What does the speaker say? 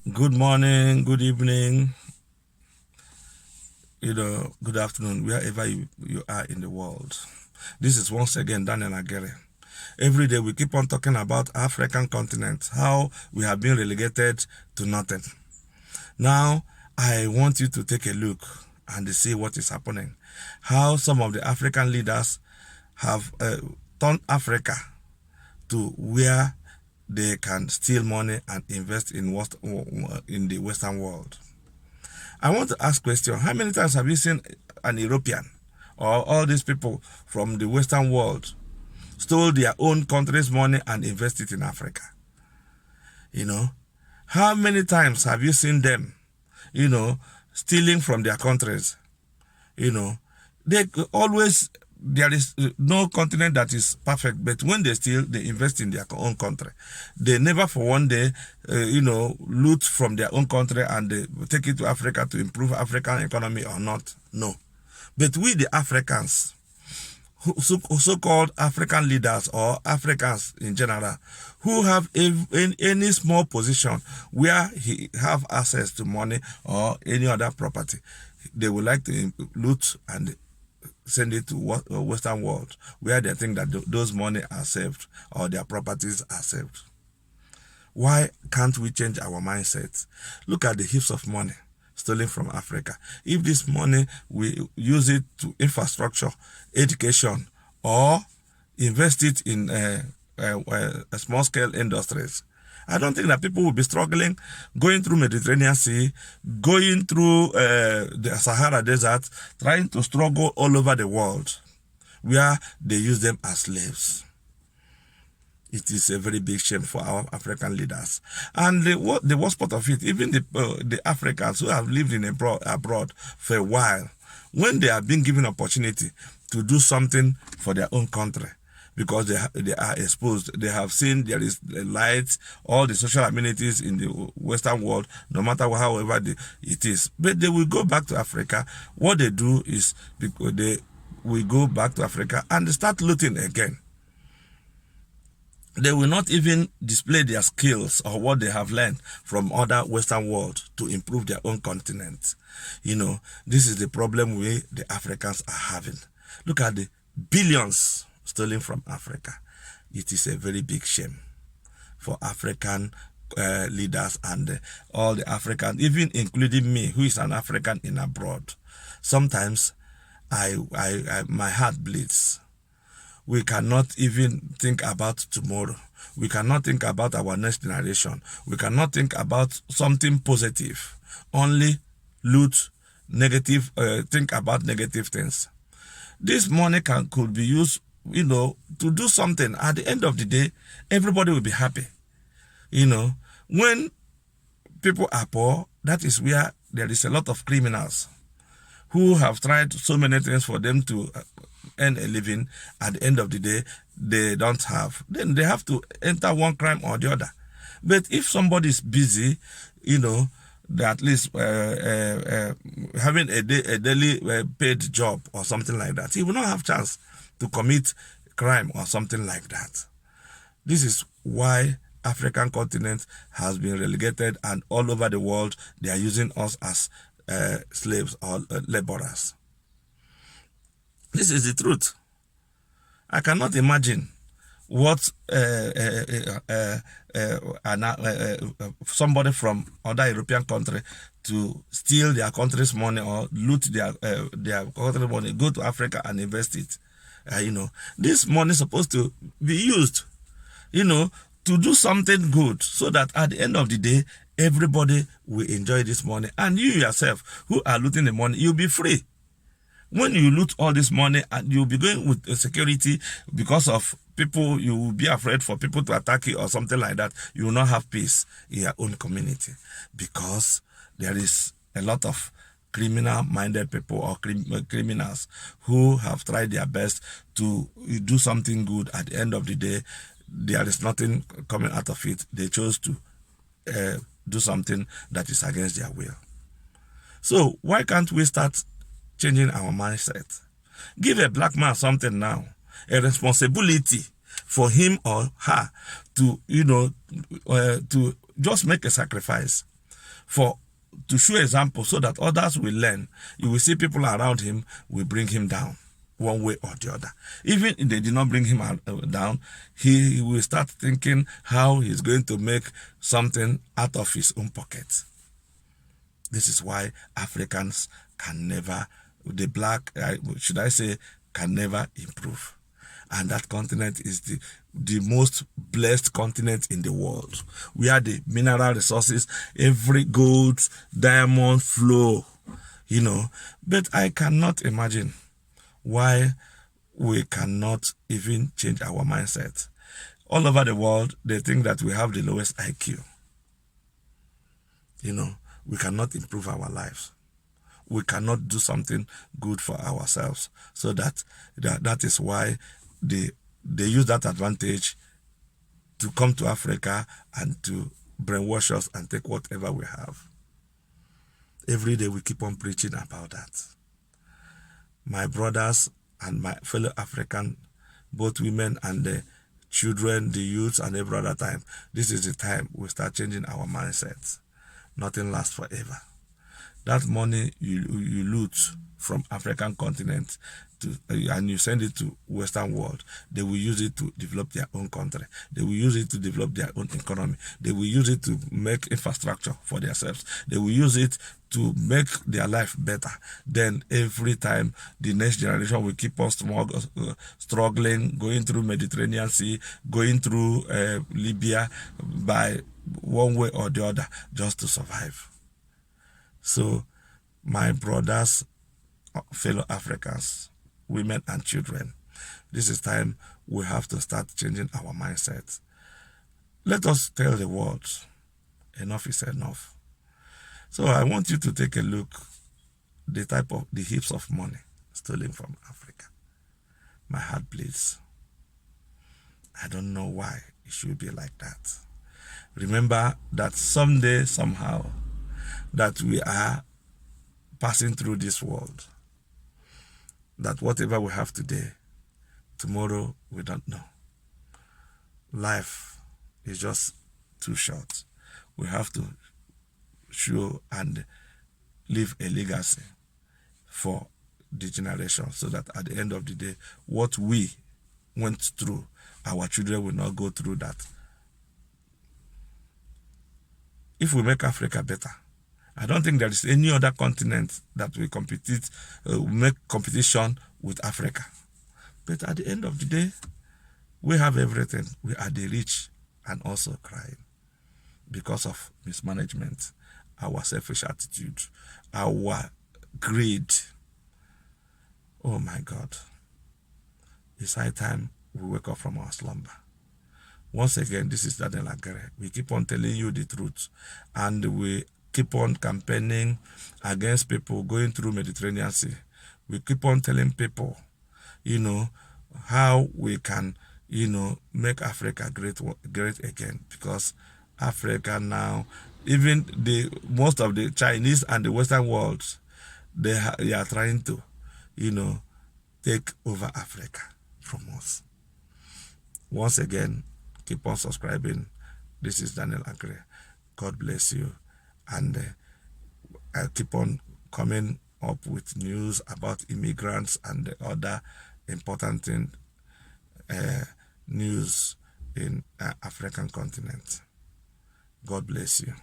Good morning, good evening, good afternoon, wherever you are in the world. This is once again Daniel Aguirre. Every day we keep on talking about African continent, how we have been relegated to nothing. Now, I want you to take a look and see what is happening. How some of the African leaders have turned Africa to where they can steal money and invest in the Western world. I want to ask a question. How many times have you seen an European or all these people from the Western world stole their own country's money and invest it in Africa? How many times have you seen them, stealing from their countries? They always, there is no continent that is perfect, but when they steal, they invest in their own country. They never for one day, loot from their own country and they take it to Africa to improve African economy or not. No. But we, the Africans, so-called African leaders or Africans in general, who have any small position where he have access to money or any other property, they would like to loot and send it to Western world where they think that those money are saved or their properties are saved. Why can't we change our mindset? Look at the heaps of money stolen from Africa. If this money, we use it to infrastructure, education, or invest it in small-scale industries, I don't think that people will be struggling going through Mediterranean Sea, going through the Sahara Desert, trying to struggle all over the world, where they use them as slaves. It is a very big shame for our African leaders. And the worst part of it, even the Africans who have lived abroad for a while, when they have been given opportunity to do something for their own country, because they are exposed, they have seen there is the light, all the social amenities in the Western world, no matter however it is. But they will go back to Africa. What they do is they will go back to Africa and start looting again. They will not even display their skills or what they have learned from other Western world to improve their own continent. This is the problem the Africans are having. Look at the billions stolen from Africa. It is a very big shame for African leaders and all the Africans, even including me, who is an African in abroad. Sometimes my heart bleeds. We cannot even think about tomorrow. We cannot think about our next generation. We cannot think about something positive. Only loot, negative, think about negative things. This money could be used, to do something. At the end of the day, everybody will be happy. When people are poor, that is where there is a lot of criminals who have tried so many things for them to earn a living. At the end of the day, they don't have. Then they have to enter one crime or the other. But if somebody is busy, at least having a daily paid job or something like that, he will not have chance to commit crime or something like that. This is why African continent has been relegated, and all over the world they are using us as slaves or laborers. This is the truth. I cannot imagine what somebody from other European country to steal their country's money or loot their country's money, go to Africa and invest it. This money is supposed to be used, to do something good, so that at the end of the day, everybody will enjoy this money. And you yourself, who are looting the money, you'll be free. When you loot all this money and you'll be going with security because of people, you will be afraid for people to attack you or something like that. You will not have peace in your own community because there is a lot of criminal-minded people or criminals who have tried their best to do something good. At the end of the day, there is nothing coming out of it. They chose to do something that is against their will. So why can't we start changing our mindset? Give a black man something now, a responsibility for him or her to, to just make a sacrifice to show example so that others will learn. You will see people around him will bring him down one way or the other. Even if they did not bring him down, he will start thinking how he's going to make something out of his own pocket. This is why Africans can never, the black, should I say, can never improve. And that continent is the most blessed continent in the world, where the mineral resources, every gold, diamond flow, But I cannot imagine why we cannot even change our mindset. All over the world, they think that we have the lowest IQ. We cannot improve our lives. We cannot do something good for ourselves. So that is why they use that advantage to come to Africa and to brainwash us and take whatever we have. Every day we keep on preaching about that. My brothers and my fellow African, both women and the children, the youths, and every other time, this is the time we start changing our mindsets. Nothing lasts forever. That money you loot from African continent and you send it to Western world, they will use it to develop their own country. They will use it to develop their own economy. They will use it to make infrastructure for themselves. They will use it to make their life better. Then every time the next generation will keep on struggling, going through Mediterranean Sea, going through Libya by one way or the other just to survive. So, my brothers, fellow Africans, women and children, this is time we have to start changing our mindset. Let us tell the world, enough is enough. So I want you to take a look the heaps of money stolen from Africa. My heart bleeds. I don't know why it should be like that. Remember that someday, somehow, that we are passing through this world. That whatever we have today, tomorrow we don't know. Life is just too short. We have to show and leave a legacy for the generation so that at the end of the day, what we went through, our children will not go through that. If we make Africa better, I don't think there is any other continent that will make competition with Africa. But at the end of the day, we have everything. We are the rich and also crying because of mismanagement, our selfish attitude, our greed. Oh my God. It's high time we wake up from our slumber. Once again, this is Daniel Agere. We keep on telling you the truth, and we keep on campaigning against people going through Mediterranean Sea. We keep on telling people, how we can, make Africa great again, because Africa now, even most of the Chinese and the Western world, they are trying to, take over Africa from us. Once again, keep on subscribing. This is Daniel Agere. God bless you. And I'll keep on coming up with news about immigrants and the other important news in African continent. God bless you.